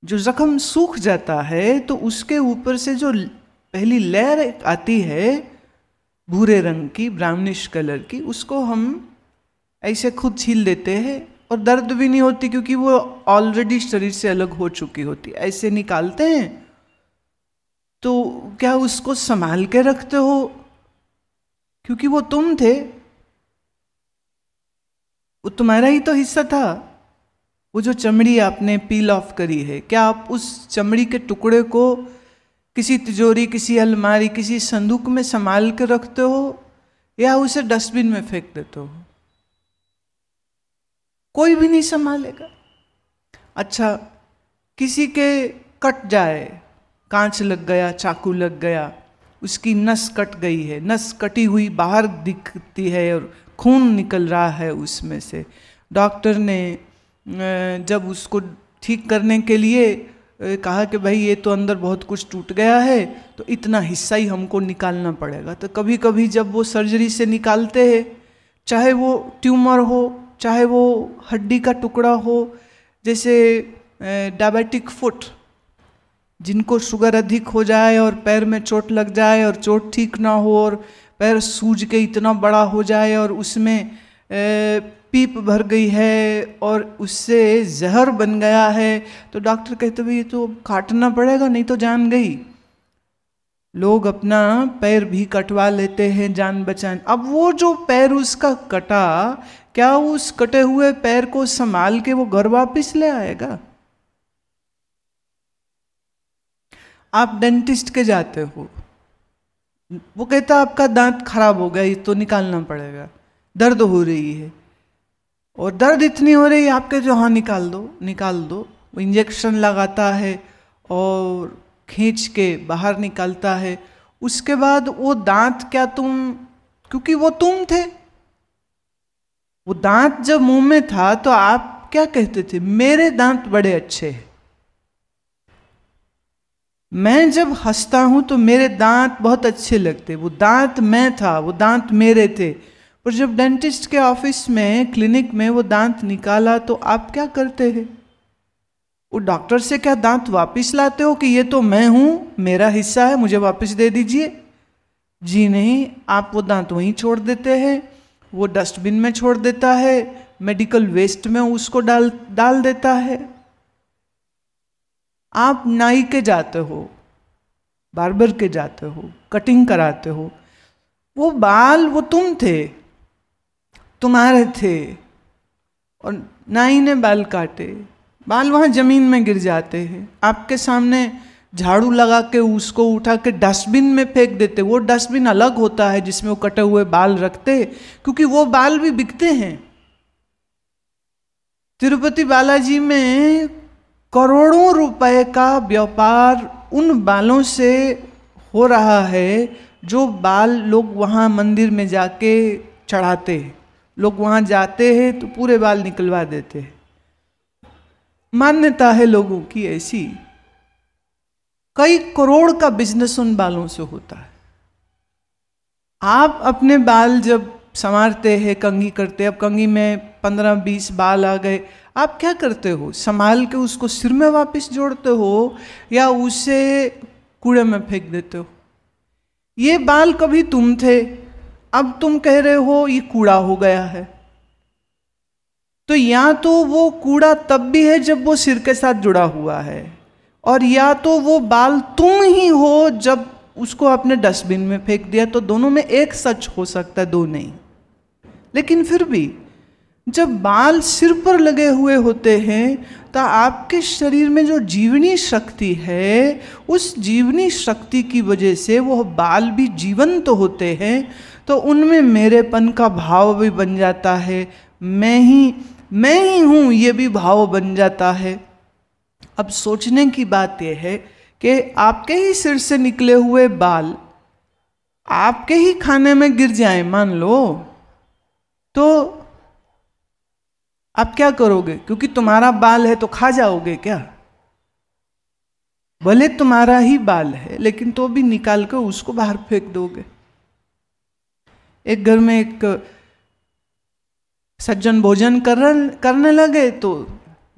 जो जख्म सूख जाता है तो उसके ऊपर से जो पहली लेयर आती है भूरे रंग की, ब्राउनिश कलर की, उसको हम ऐसे खुद छील देते हैं और दर्द भी नहीं होती क्योंकि वो ऑलरेडी शरीर से अलग हो चुकी होती। ऐसे निकालते हैं तो क्या उसको संभाल के रखते हो? क्योंकि वो तुम थे, वो तुम्हारा ही तो हिस्सा था। वो जो चमड़ी आपने पील ऑफ करी है, क्या आप उस चमड़ी के टुकड़े को किसी तिजोरी, किसी अलमारी, किसी संदूक में संभाल के रखते हो या उसे डस्टबिन में फेंक देते हो? कोई भी नहीं संभालेगा। अच्छा, किसी के कट जाए, कांच लग गया, चाकू लग गया, उसकी नस कट गई है, नस कटी हुई बाहर दिखती है और खून निकल रहा है उसमें से। डॉक्टर ने जब उसको ठीक करने के लिए कहा कि भाई ये तो अंदर बहुत कुछ टूट गया है तो इतना हिस्सा ही हमको निकालना पड़ेगा। तो कभी कभी जब वो सर्जरी से निकालते हैं, चाहे वो ट्यूमर हो, चाहे वो हड्डी का टुकड़ा हो, जैसे डायबिटिक फुट, जिनको शुगर अधिक हो जाए और पैर में चोट लग जाए और चोट ठीक ना हो और पैर सूज के इतना बड़ा हो जाए और उसमें पीप भर गई है और उससे जहर बन गया है, तो डॉक्टर कहते भाई ये तो काटना पड़ेगा नहीं तो जान गई। लोग अपना पैर भी कटवा लेते हैं जान बचाने। अब वो जो पैर उसका कटा, क्या उस कटे हुए पैर को संभाल के वो घर वापिस ले आएगा? आप डेंटिस्ट के जाते हो, वो कहता आपका दांत खराब हो गया, ये तो निकालना पड़ेगा, दर्द हो रही है, और दर्द इतनी हो रही है, आप कहते हो हाँ निकाल दो निकाल दो। वो इंजेक्शन लगाता है और खींच के बाहर निकालता है। उसके बाद वो दांत क्या तुम, क्योंकि वो तुम थे, वो दांत जब मुंह में था तो आप क्या कहते थे? मेरे दांत बड़े अच्छे हैं। मैं जब हंसता हूं तो मेरे दांत बहुत अच्छे लगते। वो दांत मैं था, वो दांत मेरे थे। पर जब डेंटिस्ट के ऑफिस में, क्लिनिक में वो दांत निकाला तो आप क्या करते हैं? वो डॉक्टर से क्या दांत वापस लाते हो कि ये तो मैं हूं, मेरा हिस्सा है, मुझे वापस दे दीजिए? जी नहीं, आप वो दांत वहीं छोड़ देते हैं, वो डस्टबिन में छोड़ देता है, मेडिकल वेस्ट में उसको डाल देता है। आप नाई के जाते हो, बार्बर के जाते हो, कटिंग कराते हो, वो बाल वो तुम थे, तुम्हारे थे, और नाई ने बाल काटे, बाल वहां जमीन में गिर जाते हैं। आपके सामने झाड़ू लगा के उसको उठा के डस्टबिन में फेंक देते। वो डस्टबिन अलग होता है जिसमें वो कटे हुए बाल रखते, क्योंकि वो बाल भी बिकते हैं। तिरुपति बालाजी में करोड़ों रुपए का व्यापार उन बालों से हो रहा है जो बाल लोग वहाँ मंदिर में जाके चढ़ाते हैं। लोग वहाँ जाते हैं तो पूरे बाल निकलवा देते हैं। मान्यता है लोगों की ऐसी, कई करोड़ का बिजनेस उन बालों से होता है। आप अपने बाल जब संवारते हैं, कंघी करते, अब कंघी में 15-20 बाल आ गए, आप क्या करते हो? संभाल के उसको सिर में वापस जोड़ते हो या उसे कूड़े में फेंक देते हो? ये बाल कभी तुम थे, अब तुम कह रहे हो ये कूड़ा हो गया है। तो या तो वो कूड़ा तब भी है जब वो सिर के साथ जुड़ा हुआ है, और या तो वो बाल तुम ही हो जब उसको आपने डस्टबिन में फेंक दिया। तो दोनों में एक सच हो सकता है, दो नहीं। लेकिन फिर भी जब बाल सिर पर लगे हुए होते हैं तो आपके शरीर में जो जीवनी शक्ति है, उस जीवनी शक्ति की वजह से वो बाल भी जीवंत तो होते हैं, तो उनमें मेरेपन का भाव भी बन जाता है, मैं ही हूँ ये भी भाव बन जाता है। अब सोचने की बात यह है कि आपके ही सिर से निकले हुए बाल आपके ही खाने में गिर जाएं मान लो, तो आप क्या करोगे? क्योंकि तुम्हारा बाल है तो खा जाओगे क्या? भले तुम्हारा ही बाल है लेकिन तो भी निकाल कर उसको बाहर फेंक दोगे। एक घर में एक सज्जन भोजन करने लगे तो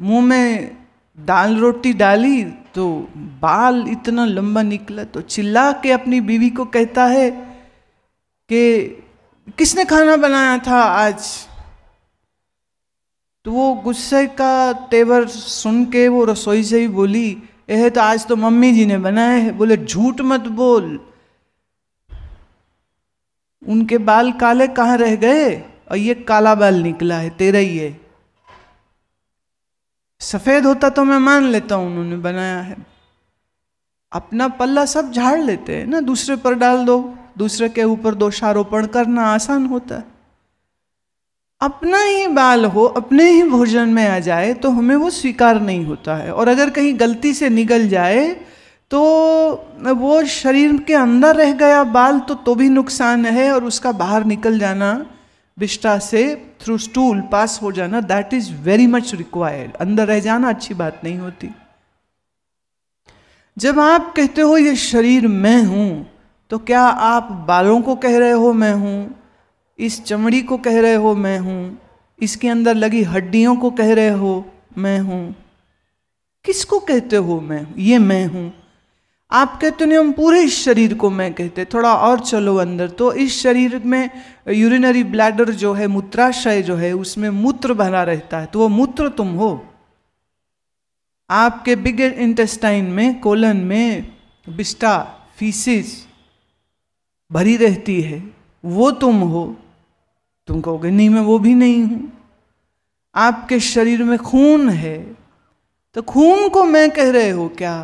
मुंह में दाल रोटी डाली तो बाल इतना लंबा निकला, तो चिल्ला के अपनी बीवी को कहता है कि किसने खाना बनाया था आज। तो वो गुस्से का तेवर सुन के वो रसोई से ही बोली, यह तो आज तो मम्मी जी ने बनाया है। बोले झूठ मत बोल, उनके बाल काले कहाँ रह गए, और ये काला बाल निकला है, तेरा ही है। सफेद होता तो मैं मान लेता हूं उन्होंने बनाया है। अपना पल्ला सब झाड़ लेते हैं ना, दूसरे पर डाल दो, दूसरे के ऊपर दोषारोपण करना आसान होता है। अपना ही बाल हो, अपने ही भोजन में आ जाए तो हमें वो स्वीकार नहीं होता है। और अगर कहीं गलती से निकल जाए तो वो शरीर के अंदर रह गया बाल तो भी नुकसान है, और उसका बाहर निकल जाना विष्ठा से थ्रू स्टूल पास हो जाना, that is very much required. अंदर रह जाना अच्छी बात नहीं होती। जब आप कहते हो ये शरीर मैं हूं, तो क्या आप बालों को कह रहे हो मैं हूं, इस चमड़ी को कह रहे हो मैं हूं, इसके अंदर लगी हड्डियों को कह रहे हो मैं हूं? किसको कहते हो मैं हूं? ये मैं हूं। आप कहते नहीं, हम पूरे इस शरीर को मैं कहते। थोड़ा और चलो अंदर, तो इस शरीर में यूरिनरी ब्लैडर जो है, मूत्राशय जो है, उसमें मूत्र भरा रहता है, तो वो मूत्र तुम हो। आपके बिग इंटेस्टाइन में, कोलन में विष्ठा, फीसिस भरी रहती है, वो तुम हो। तुम कहोगे नहीं मैं वो भी नहीं हूं। आपके शरीर में खून है, तो खून को मैं कह रहे हो क्या?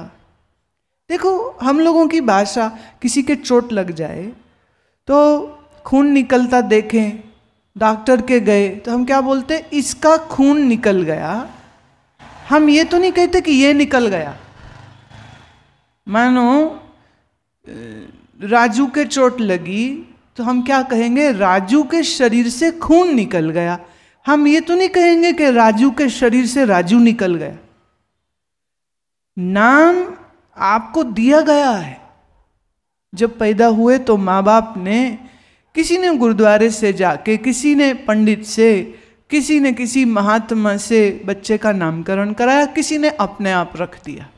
देखो, हम लोगों की भाषा, किसी के चोट लग जाए तो खून निकलता देखें, डॉक्टर के गए तो हम क्या बोलते? इसका खून निकल गया। हम ये तो नहीं कहते कि ये निकल गया। मानो राजू के चोट लगी तो हम क्या कहेंगे? राजू के शरीर से खून निकल गया। हम ये तो नहीं कहेंगे कि राजू के शरीर से राजू निकल गया। नाम आपको दिया गया है। जब पैदा हुए तो माँ बाप ने, किसी ने गुरुद्वारे से जाके, किसी ने पंडित से, किसी ने किसी महात्मा से बच्चे का नामकरण कराया, किसी ने अपने आप रख दिया।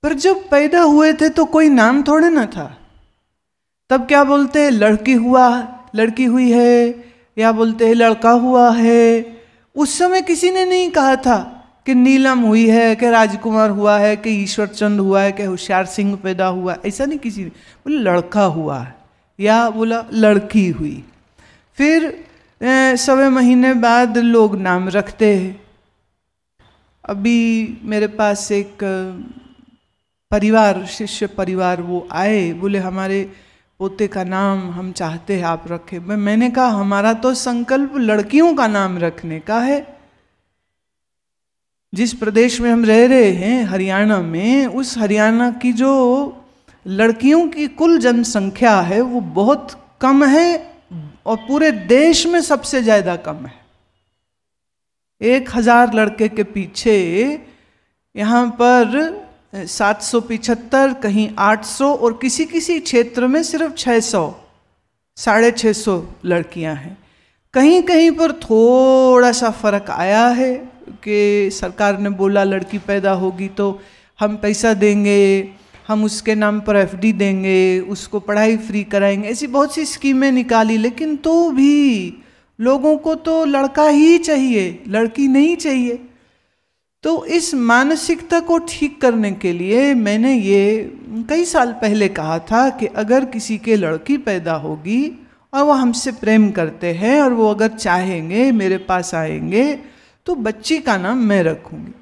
पर जब पैदा हुए थे तो कोई नाम थोड़े ना था। तब क्या बोलते हैं? लड़की हुआ, लड़की हुई है, या बोलते हैं लड़का हुआ है। उस समय किसी ने नहीं कहा था कि नीलम हुई है, कि राजकुमार हुआ है, कि ईश्वर चंद हुआ है, कि होशियार सिंह पैदा हुआ। ऐसा नहीं, किसी ने बोले लड़का हुआ है, या बोला लड़की हुई। फिर 1.25 महीने बाद लोग नाम रखते हैं। अभी मेरे पास एक परिवार, शिष्य परिवार, वो आए, बोले हमारे पोते का नाम हम चाहते हैं आप रखें। मैंने कहा हमारा तो संकल्प लड़कियों का नाम रखने का है। जिस प्रदेश में हम रह रहे हैं, हरियाणा में, उस हरियाणा की जो लड़कियों की कुल जनसंख्या है वो बहुत कम है, और पूरे देश में सबसे ज्यादा कम है। 1000 लड़के के पीछे यहाँ पर 775, कहीं 800, और किसी किसी क्षेत्र में सिर्फ 600, 650 लड़कियां हैं। कहीं कहीं पर थोड़ा सा फर्क आया है कि सरकार ने बोला लड़की पैदा होगी तो हम पैसा देंगे, हम उसके नाम पर FD देंगे, उसको पढ़ाई फ्री कराएंगे, ऐसी बहुत सी स्कीमें निकाली। लेकिन तो भी लोगों को तो लड़का ही चाहिए, लड़की नहीं चाहिए। तो इस मानसिकता को ठीक करने के लिए मैंने ये कई साल पहले कहा था कि अगर किसी के लड़की पैदा होगी और वो हमसे प्रेम करते हैं, और वो अगर चाहेंगे मेरे पास आएंगे, तो बच्ची का नाम मैं रखूंगी।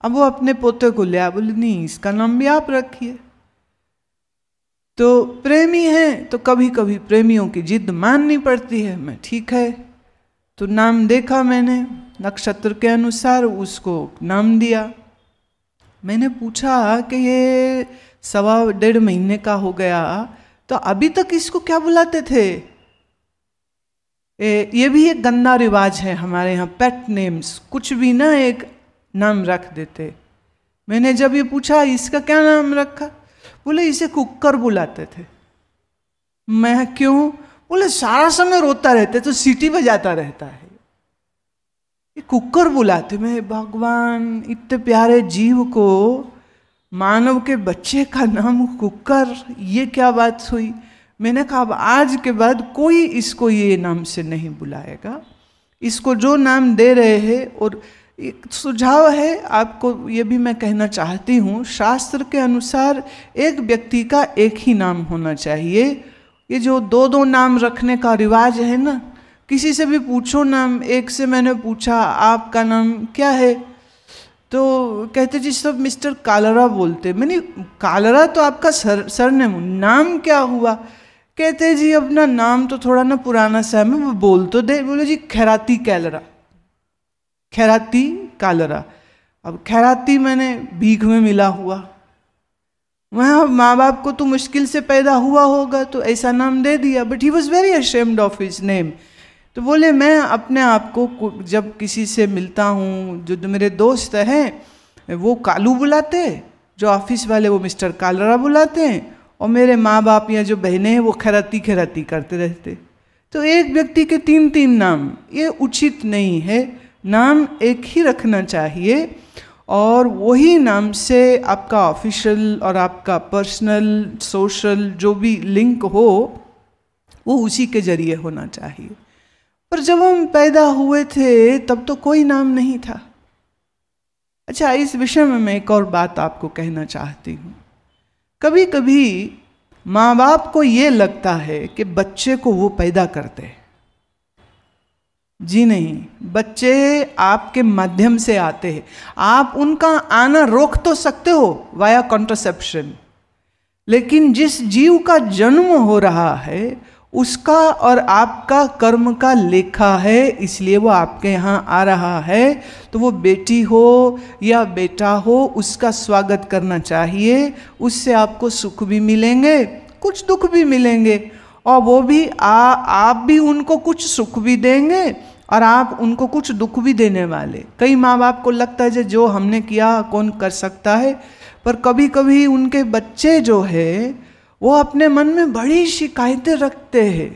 अब वो अपने पोते को लिया, बोले नहीं इसका नाम भी आप रखिए। तो प्रेमी हैं तो कभी कभी प्रेमियों की जिद माननी पड़ती है। मैं ठीक है, तो नाम देखा मैंने, नक्षत्र के अनुसार उसको नाम दिया। मैंने पूछा कि ये 1.25 महीने का हो गया, तो अभी तक इसको क्या बुलाते थे? ये भी एक गंदा रिवाज है हमारे यहाँ, पेट नेम्स, कुछ भी ना एक नाम रख देते। मैंने जब ये पूछा इसका क्या नाम रखा, बोले इसे कुकर बुलाते थे। मैं क्यों? बोले सारा समय रोता रहता है तो सीटी बजाता रहता है। ये कुकर बुलाते। मैं भगवान, इतने प्यारे जीव को मानव के बच्चे का नाम कुकर, ये क्या बात हुई। मैंने कहा अब आज के बाद कोई इसको ये नाम से नहीं बुलाएगा, इसको जो नाम दे रहे हैं। और एक सुझाव है आपको, ये भी मैं कहना चाहती हूँ, शास्त्र के अनुसार एक व्यक्ति का एक ही नाम होना चाहिए। ये जो दो दो नाम रखने का रिवाज है ना, किसी से भी पूछो नाम। एक से मैंने पूछा आपका नाम क्या है, तो कहते जी सब मिस्टर कालरा बोलते। मैंने कालरा तो आपका सरनेम, नाम क्या हुआ। कहते जी अपना नाम तो थोड़ा ना पुराना सा है, मैं बोल तो दे। बोले जी खैराती कैलरा, खैराती कालरा। अब खैराती मैंने भीख में मिला हुआ, वहाँ माँ बाप को तो मुश्किल से पैदा हुआ होगा तो ऐसा नाम दे दिया। But he was very ashamed of his name. तो बोले मैं अपने आप को जब किसी से मिलता हूँ, जो मेरे दोस्त हैं वो कालू बुलाते, जो ऑफिस वाले वो मिस्टर कालरा बुलाते हैं, और मेरे माँ बाप या जो बहनें हैं वो खैराती खैराती करते रहते। तो एक व्यक्ति के तीन तीन नाम, ये उचित नहीं है। नाम एक ही रखना चाहिए, और वही नाम से आपका ऑफिशियल और आपका पर्सनल सोशल जो भी लिंक हो वो उसी के जरिए होना चाहिए। पर जब हम पैदा हुए थे तब तो कोई नाम नहीं था। अच्छा, इस विषय में मैं एक और बात आपको कहना चाहती हूँ। कभी कभी माँ बाप को ये लगता है कि बच्चे को वो पैदा करते हैं। जी नहीं, बच्चे आपके माध्यम से आते हैं। आप उनका आना रोक तो सकते हो वाया कॉन्ट्रासेप्शन, लेकिन जिस जीव का जन्म हो रहा है उसका और आपका कर्म का लेखा है, इसलिए वो आपके यहाँ आ रहा है। तो वो बेटी हो या बेटा हो, उसका स्वागत करना चाहिए। उससे आपको सुख भी मिलेंगे, कुछ दुख भी मिलेंगे, और वो भी आप भी उनको कुछ सुख भी देंगे और आप उनको कुछ दुख भी देने वाले। कई माँ बाप को लगता है जो हमने किया कौन कर सकता है, पर कभी कभी उनके बच्चे जो है वो अपने मन में बड़ी शिकायतें रखते हैं।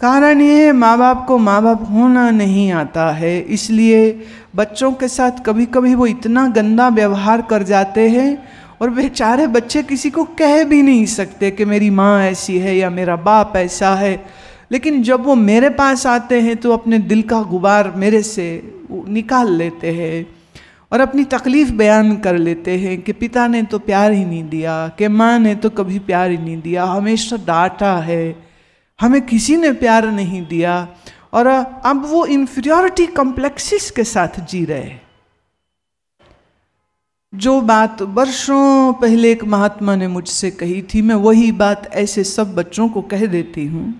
कारण ये है माँ बाप को माँ बाप होना नहीं आता है, इसलिए बच्चों के साथ कभी कभी वो इतना गंदा व्यवहार कर जाते हैं, और बेचारे बच्चे किसी को कह भी नहीं सकते कि मेरी माँ ऐसी है या मेरा बाप ऐसा है। लेकिन जब वो मेरे पास आते हैं तो अपने दिल का गुबार मेरे से निकाल लेते हैं और अपनी तकलीफ़ बयान कर लेते हैं कि पिता ने तो प्यार ही नहीं दिया, कि माँ ने तो कभी प्यार ही नहीं दिया, हमेशा डांटा है, हमें किसी ने प्यार नहीं दिया। और अब वो इन्फीरियरिटी कॉम्प्लेक्सिस के साथ जी रहे हैं। जो बात वर्षों पहले एक महात्मा ने मुझसे कही थी, मैं वही बात ऐसे सब बच्चों को कह देती हूँ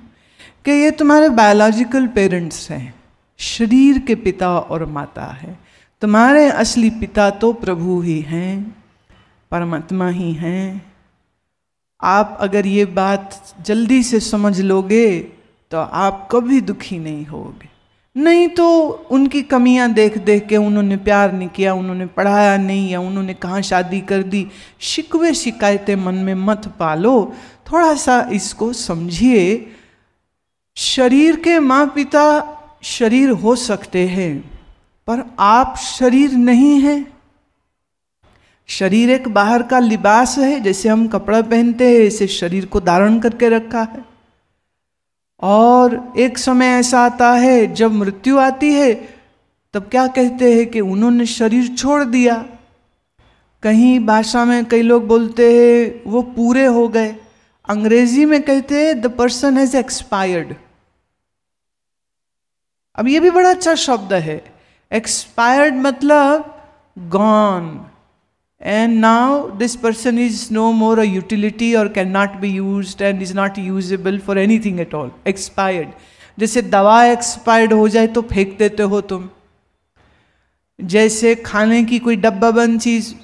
कि ये तुम्हारे बायोलॉजिकल पेरेंट्स हैं, शरीर के पिता और माता है। तुम्हारे असली पिता तो प्रभु ही हैं, परमात्मा ही हैं। आप अगर ये बात जल्दी से समझ लोगे तो आप कभी दुखी नहीं होगे। नहीं तो उनकी कमियां देख देख के उन्होंने प्यार नहीं किया, उन्होंने पढ़ाया नहीं, या उन्होंने कहाँ शादी कर दी, शिकवे शिकायतें मन में मत पालो। थोड़ा सा इसको समझिए। शरीर के माँ पिता शरीर हो सकते हैं, पर आप शरीर नहीं हैं। शरीर एक बाहर का लिबास है, जैसे हम कपड़ा पहनते हैं ऐसे शरीर को धारण करके रखा है। और एक समय ऐसा आता है जब मृत्यु आती है, तब क्या कहते हैं कि उन्होंने शरीर छोड़ दिया। कहीं भाषा में कई लोग बोलते हैं वो पूरे हो गए। अंग्रेजी में कहते हैं द पर्सन हैज एक्सपायर्ड। अब ये भी बड़ा अच्छा शब्द है। एक्सपायर्ड मतलब gone, and now this person is no more a utility or cannot be used and is not usable for anything at all. Expired, जैसे दवा एक्सपायर्ड हो जाए तो फेंक देते हो तुम, जैसे खाने की कोई डब्बा बंद चीज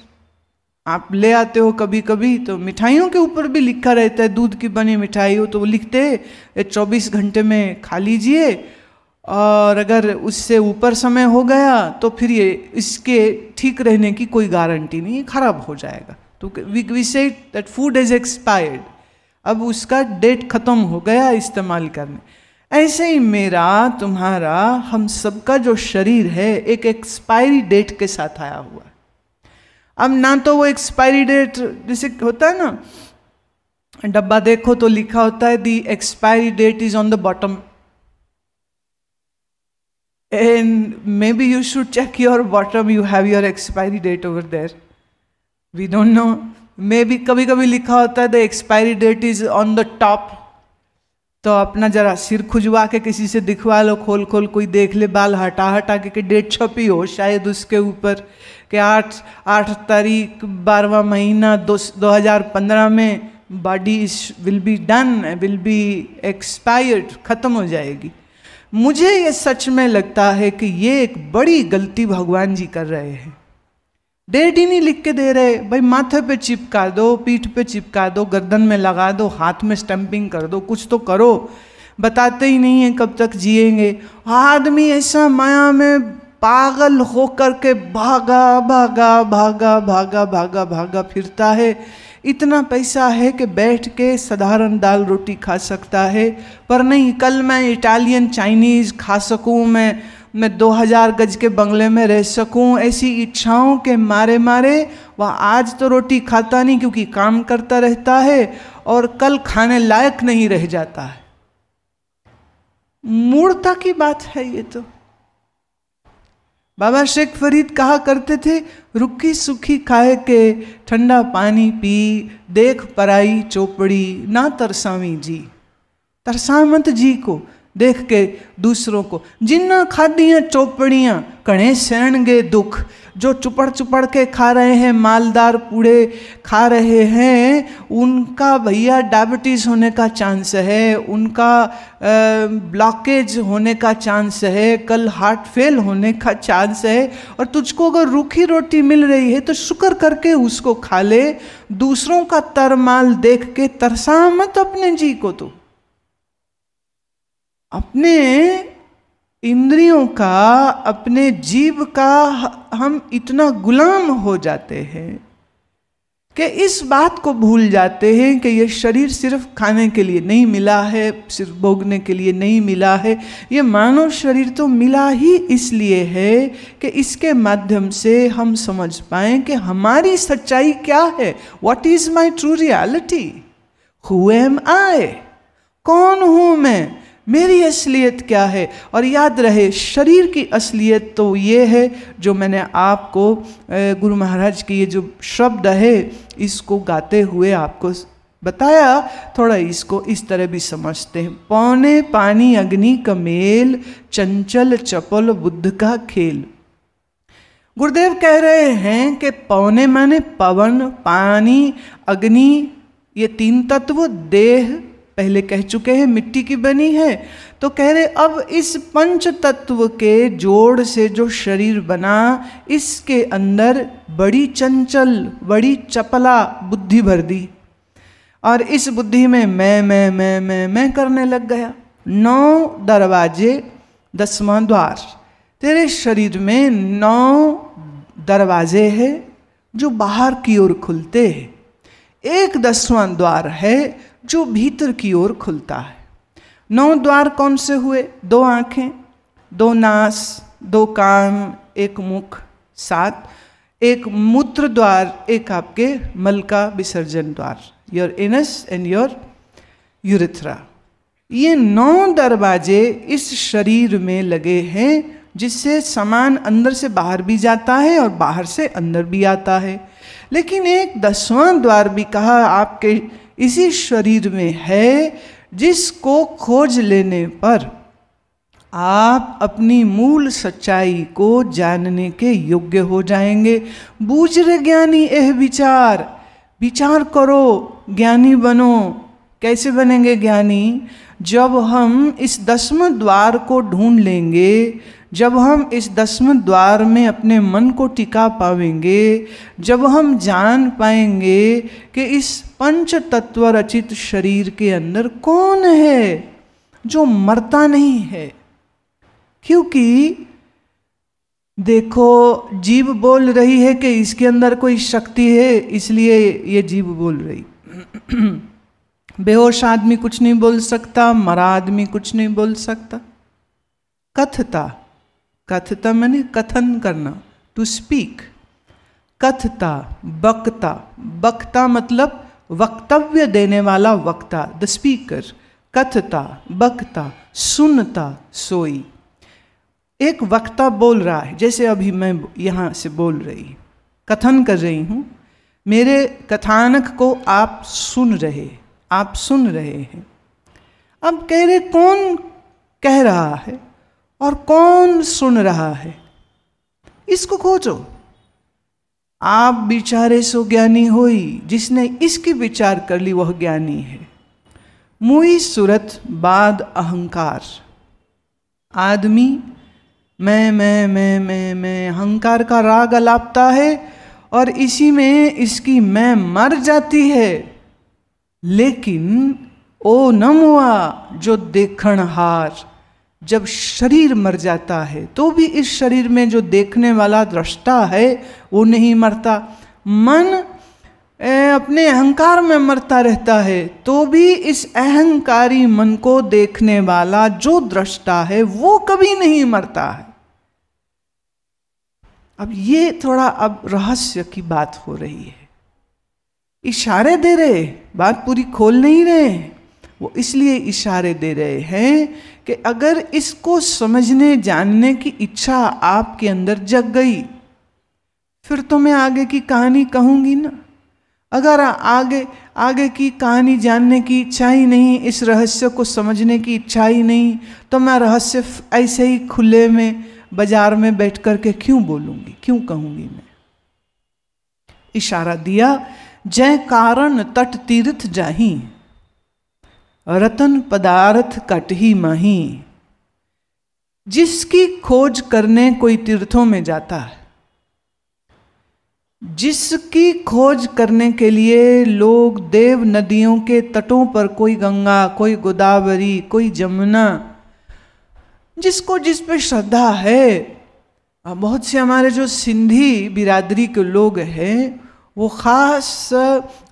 आप ले आते हो कभी कभी, तो मिठाइयों के ऊपर भी लिखा रहता है दूध की बनी मिठाई हो तो वो लिखते हैं 24 घंटे में खा लीजिए, और अगर उससे ऊपर समय हो गया तो फिर ये इसके ठीक रहने की कोई गारंटी नहीं, खराब हो जाएगा। तो we say that food is expired, अब उसका डेट खत्म हो गया इस्तेमाल करने। ऐसे ही मेरा, तुम्हारा, हम सबका जो शरीर है एक एक्सपायरी डेट के साथ आया हुआ है। अब ना तो वो एक्सपायरी डेट, जैसे होता है ना, डब्बा देखो तो लिखा होता है the expiry date is on the bottom, and maybe you should check your bottom, you have your expiry date over there, we don't know. Maybe कभी कभी लिखा होता है the expiry date is on the top, तो अपना जरा सिर खुजवा के किसी से दिखवा लो, खोल खोल कोई देख ले, बाल हटा हटा के डेट छपी हो शायद उसके ऊपर कि 8 तारीख 12वां महीना 2015 में body will be done, will be expired, खत्म हो जाएगी। मुझे ये सच में लगता है कि ये एक बड़ी गलती भगवान जी कर रहे हैं। डेट ही नहीं लिख के दे रहे, भाई माथे पे चिपका दो, पीठ पे चिपका दो, गर्दन में लगा दो, हाथ में स्टैंपिंग कर दो, कुछ तो करो। बताते ही नहीं है कब तक जिएंगे। आदमी ऐसा माया में पागल होकर के भागा भागा भागा भागा भागा भागा फिरता है। इतना पैसा है कि बैठ के साधारण दाल रोटी खा सकता है, पर नहीं, कल मैं इटालियन चाइनीज़ खा सकूं, मैं 2000 गज के बंगले में रह सकूं, ऐसी इच्छाओं के मारे मारे वह आज तो रोटी खाता नहीं क्योंकि काम करता रहता है, और कल खाने लायक नहीं रह जाता है। मूर्खता की बात है ये तो। बाबा शेख फरीद कहा करते थे, रुखी सुखी खाए के ठंडा पानी पी, देख पराई चौपड़ी ना तरसावी जी। तरसा मत जी को, देख के दूसरों को। जिन्ना खादियाँ चौपड़ियाँ कणे सहणगे दुख, जो चुपड़ चुपड़ के खा रहे हैं, मालदार पूड़े खा रहे हैं, उनका भैया डायबिटीज़ होने का चांस है, उनका ब्लॉकेज होने का चांस है, कल हार्ट फेल होने का चांस है। और तुझको अगर रूखी रोटी मिल रही है तो शुक्र करके उसको खा ले। दूसरों का तरमाल देख के तरसा मत अपने जी को। तो अपने इंद्रियों का, अपने जीव का हम इतना गुलाम हो जाते हैं कि इस बात को भूल जाते हैं कि ये शरीर सिर्फ खाने के लिए नहीं मिला है, सिर्फ भोगने के लिए नहीं मिला है। ये मानव शरीर तो मिला ही इसलिए है कि इसके माध्यम से हम समझ पाएं कि हमारी सच्चाई क्या है। What is my true reality, who am I, कौन हूं मैं, मेरी असलियत क्या है। और याद रहे, शरीर की असलियत तो ये है जो मैंने आपको गुरु महाराज की ये जो शब्द है इसको गाते हुए आपको बताया। थोड़ा इसको इस तरह भी समझते हैं। पौने पानी अग्नि का मेल, चंचल चपल बुद्ध का खेल। गुरुदेव कह रहे हैं कि पौने माने पवन, पानी, अग्नि, ये 3 तत्व देह पहले कह चुके हैं मिट्टी की बनी है। तो कह रहे अब इस पंच तत्व के जोड़ से जो शरीर बना, इसके अंदर बड़ी चंचल, बड़ी चपला बुद्धि भर दी, और इस बुद्धि में मैं करने लग गया। 9 दरवाजे 10वां द्वार। तेरे शरीर में 9 दरवाजे हैं जो बाहर की ओर खुलते हैं, एक 10वां द्वार है जो भीतर की ओर खुलता है। 9 द्वार कौन से हुए? 2 आँखें, 2 नास, 2 कान, 1 मुख, 7, 1 मूत्र द्वार, 1 आपके मल का विसर्जन द्वार, your anus and your urethra. ये 9 दरवाजे इस शरीर में लगे हैं, जिससे सामान अंदर से बाहर भी जाता है और बाहर से अंदर भी आता है। लेकिन एक 10वां द्वार भी कहा आपके इसी शरीर में है, जिसको खोज लेने पर आप अपनी मूल सच्चाई को जानने के योग्य हो जाएंगे। बूझ रे ज्ञानी एह विचार, विचार करो, ज्ञानी बनो। कैसे बनेंगे ज्ञानी? जब हम इस 10वें द्वार को ढूंढ लेंगे, जब हम इस 10वें द्वार में अपने मन को टिका पाएंगे, जब हम जान पाएंगे कि इस पंच तत्व रचित शरीर के अंदर कौन है जो मरता नहीं है। क्योंकि देखो, जीव बोल रही है कि इसके अंदर कोई शक्ति है, इसलिए ये जीव बोल रही। बेहोश आदमी कुछ नहीं बोल सकता, मरा आदमी कुछ नहीं बोल सकता। कथता, कथता माने कथन करना, टू स्पीक। कथता, बक्ता, बक्ता मतलब वक्तव्य देने वाला वक्ता, द स्पीकर। कथता, बक्ता, सुनता, सोई। एक वक्ता बोल रहा है, जैसे अभी मैं यहाँ से बोल रही, कथन कर रही हूँ, मेरे कथानक को आप सुन रहे, आप सुन रहे हैं। अब कह रहे कौन कह रहा है और कौन सुन रहा है, इसको खोजो। आप विचारे सो ज्ञानी होई, जिसने इसकी विचार कर ली वह ज्ञानी है। मुई सूरत बाद अहंकार। आदमी मैं अहंकार का राग अलापता है और इसी में इसकी मैं मर जाती है। लेकिन ओ न मुआ जो देखण हार, जब शरीर मर जाता है तो भी इस शरीर में जो देखने वाला दृष्टा है वो नहीं मरता। मन अपने अहंकार में मरता रहता है तो भी इस अहंकारी मन को देखने वाला जो दृष्टा है वो कभी नहीं मरता है। अब ये थोड़ा अब रहस्य की बात हो रही है, इशारे दे रहे, बात पूरी खोल नहीं रहे। वो इसलिए इशारे दे रहे हैं कि अगर इसको समझने जानने की इच्छा आपके अंदर जग गई फिर तो मैं आगे की कहानी कहूंगी ना। अगर आगे की कहानी जानने की इच्छा ही नहीं, इस रहस्य को समझने की इच्छा ही नहीं, तो मैं रहस्य ऐसे ही खुले में बाजार में बैठ कर के क्यों बोलूंगी, क्यों कहूंगी मैं। इशारा दिया, जय कारण तट तीर्थ जाही, रतन पदार्थ कटही माही। जिसकी खोज करने कोई तीर्थों में जाता है, जिसकी खोज करने के लिए लोग देव नदियों के तटों पर, कोई गंगा, कोई गोदावरी, कोई जमुना, जिसको जिस पे श्रद्धा है। बहुत से हमारे जो सिंधी बिरादरी के लोग हैं वो खास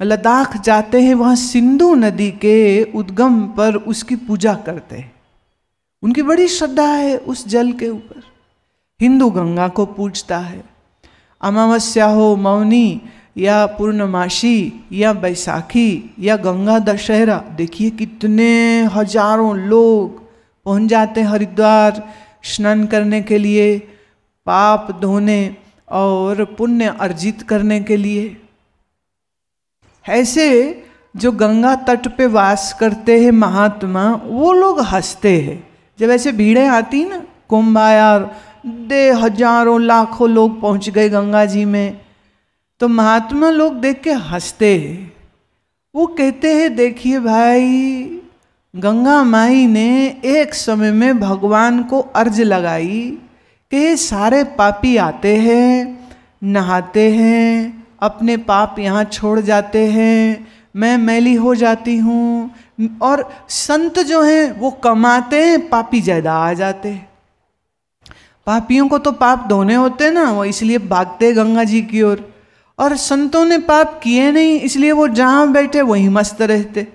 लद्दाख जाते हैं, वहाँ सिंधु नदी के उद्गम पर उसकी पूजा करते हैं, उनकी बड़ी श्रद्धा है उस जल के ऊपर। हिंदू गंगा को पूजता है, अमावस्या हो, मौनी या पूर्णमासी या बैसाखी या गंगा दशहरा, देखिए कितने हजारों लोग पहुंच जाते हैं हरिद्वार स्नान करने के लिए, पाप धोने और पुण्य अर्जित करने के लिए। ऐसे जो गंगा तट पे वास करते हैं महात्मा, वो लोग हंसते हैं जब ऐसे भीड़ें आती ना, कुंभ आया और हजारों लाखों लोग पहुंच गए गंगा जी में, तो महात्मा लोग देख के हंसते हैं। वो कहते हैं देखिए भाई, गंगा माई ने एक समय में भगवान को अर्ज लगाई कि सारे पापी आते हैं, नहाते हैं, अपने पाप यहाँ छोड़ जाते हैं, मैं मैली हो जाती हूँ, और संत जो हैं वो कमाते हैं, पापी ज़्यादा आ जाते हैं। पापियों को तो पाप धोने होते ना, वो इसलिए भागते गंगा जी की ओर, और संतों ने पाप किए नहीं इसलिए वो जहाँ बैठे वहीं मस्त रहते।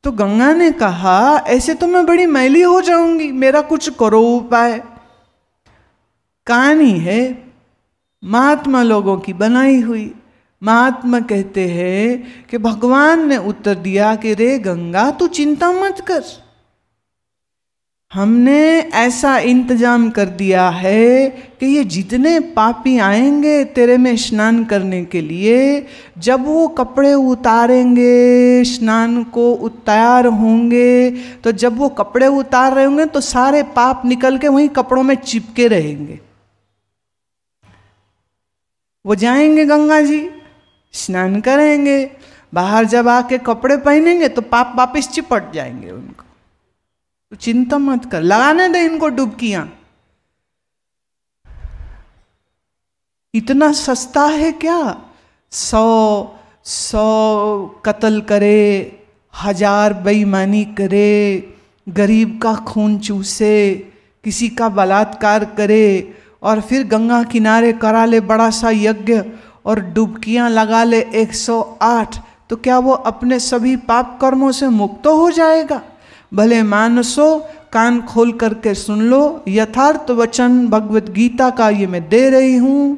तो गंगा ने कहा ऐसे तो मैं बड़ी मैली हो जाऊंगी, मेरा कुछ करो उपाय। कहानी है महात्मा लोगों की बनाई हुई। महात्मा कहते हैं कि भगवान ने उत्तर दिया कि रे गंगा तू चिंता मत कर, हमने ऐसा इंतजाम कर दिया है कि ये जितने पापी आएंगे तेरे में स्नान करने के लिए, जब वो कपड़े उतारेंगे, स्नान को तैयार होंगे, तो जब वो कपड़े उतार रहे होंगे तो सारे पाप निकल के वहीं कपड़ों में चिपके रहेंगे। वो जाएंगे गंगा जी, स्नान करेंगे, बाहर जब आके कपड़े पहनेंगे तो पाप वापिस चिपट जाएंगे उनको। तो चिंता मत कर, लगाने दे इनको डुबकियां। इतना सस्ता है क्या? 100 कत्ल करे, 1000 बेईमानी करे, गरीब का खून चूसे, किसी का बलात्कार करे और फिर गंगा किनारे करा ले बड़ा सा यज्ञ और डुबकियां लगा ले 108, तो क्या वो अपने सभी पाप कर्मों से मुक्त हो जाएगा? भले मानसो, कान खोल करके सुन लो, यथार्थ वचन भगवत गीता का ये मैं दे रही हूं,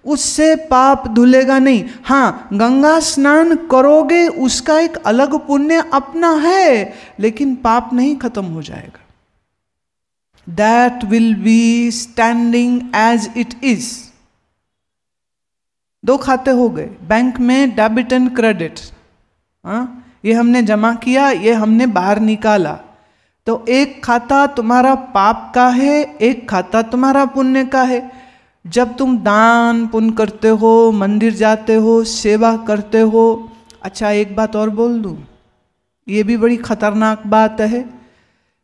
उससे पाप धुलेगा नहीं। हाँ, गंगा स्नान करोगे उसका एक अलग पुण्य अपना है, लेकिन पाप नहीं खत्म हो जाएगा। That will be standing as it is. 2 खाते हो गए बैंक में, डेबिट एंड क्रेडिट। हाँ, ये हमने जमा किया, ये हमने बाहर निकाला। तो एक खाता तुम्हारा पाप का है, एक खाता तुम्हारा पुण्य का है। जब तुम दान पुण्य करते हो, मंदिर जाते हो, सेवा करते हो। अच्छा, एक बात और बोल दूं, ये भी बड़ी खतरनाक बात है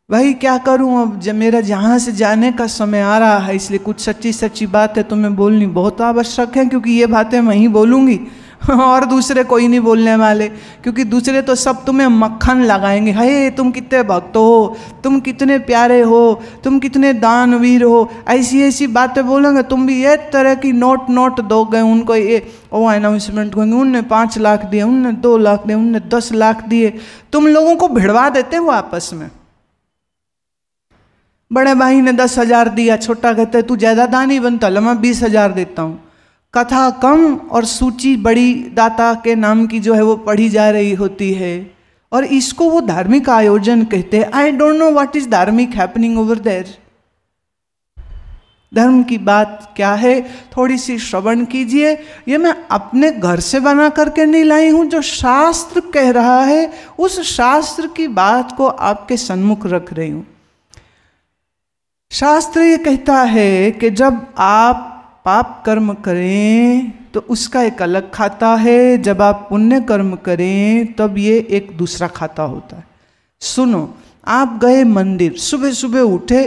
भाई। क्या करूं अब, जब मेरा जहां से जाने का समय आ रहा है, इसलिए कुछ सच्ची सच्ची बात है तुम्हें बोलनी बहुत आवश्यक है, क्योंकि ये बातें मैं ही बोलूंगी और दूसरे कोई नहीं बोलने वाले, क्योंकि दूसरे तो सब तुम्हें मक्खन लगाएंगे। हे तुम कितने भक्त हो, तुम कितने प्यारे हो, तुम कितने दानवीर हो, ऐसी ऐसी बातें बोलेंगे। तुम भी एक तरह की नोट दोगे उनको, ये वो अनाउंसमेंट करेंगे, उनने 5 लाख दिए, उनने 2 लाख दिए, उनने 10 लाख दिए। तुम लोगों को भिड़वा देते वो आपस में। बड़े भाई ने 10,000 दिया, छोटा कहता है तू ज्यादा दानी बनता, लो मैं 20,000 देता हूँ। कथा कम और सूची बड़ी दाता के नाम की जो है वो पढ़ी जा रही होती है, और इसको वो धार्मिक आयोजन कहते हैं। I don't know what is धार्मिक हैपनिंग ओवर देयर। धर्म की बात क्या है, थोड़ी सी श्रवण कीजिए। ये मैं अपने घर से बना करके नहीं लाई हूं, जो शास्त्र कह रहा है उस शास्त्र की बात को आपके सन्मुख रख रही हूं। शास्त्र ये कहता है कि जब आप पाप कर्म करें तो उसका एक अलग खाता है, जब आप पुण्य कर्म करें तब ये एक दूसरा खाता होता है। सुनो, आप गए मंदिर, सुबह सुबह उठे,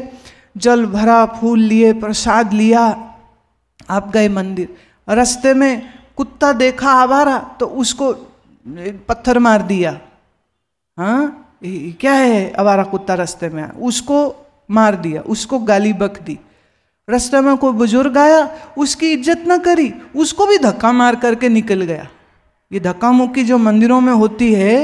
जल भरा, फूल लिए, प्रसाद लिया, आप गए मंदिर। रास्ते में कुत्ता देखा आवारा तो उसको पत्थर मार दिया। हाँ, क्या है, आवारा कुत्ता रास्ते में, उसको मार दिया, उसको गाली बक दी। रास्ते में कोई बुजुर्ग आया, उसकी इज्जत न करी, उसको भी धक्का मार करके निकल गया। ये धक्का मुक्की जो मंदिरों में होती है,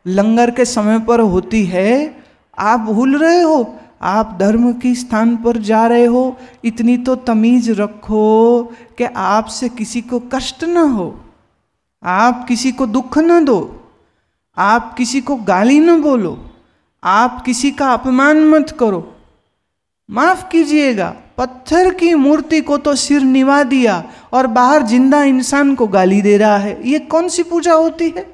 लंगर के समय पर होती है, आप भूल रहे हो। आप धर्म की स्थान पर जा रहे हो, इतनी तो तमीज रखो कि आपसे किसी को कष्ट न हो, आप किसी को दुख न दो, आप किसी को गाली न बोलो, आप किसी का अपमान मत करो। माफ कीजिएगा, पत्थर की मूर्ति को तो सिर निवा दिया और बाहर जिंदा इंसान को गाली दे रहा है। ये कौन सी पूजा होती है?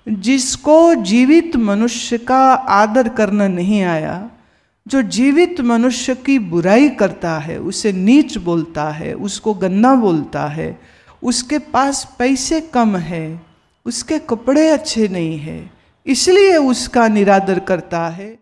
जिसको जीवित मनुष्य का आदर करना नहीं आया, जो जीवित मनुष्य की बुराई करता है, उसे नीच बोलता है, उसको गंदा बोलता है, उसके पास पैसे कम है, उसके कपड़े अच्छे नहीं है, इसलिए उसका निरादर करता है।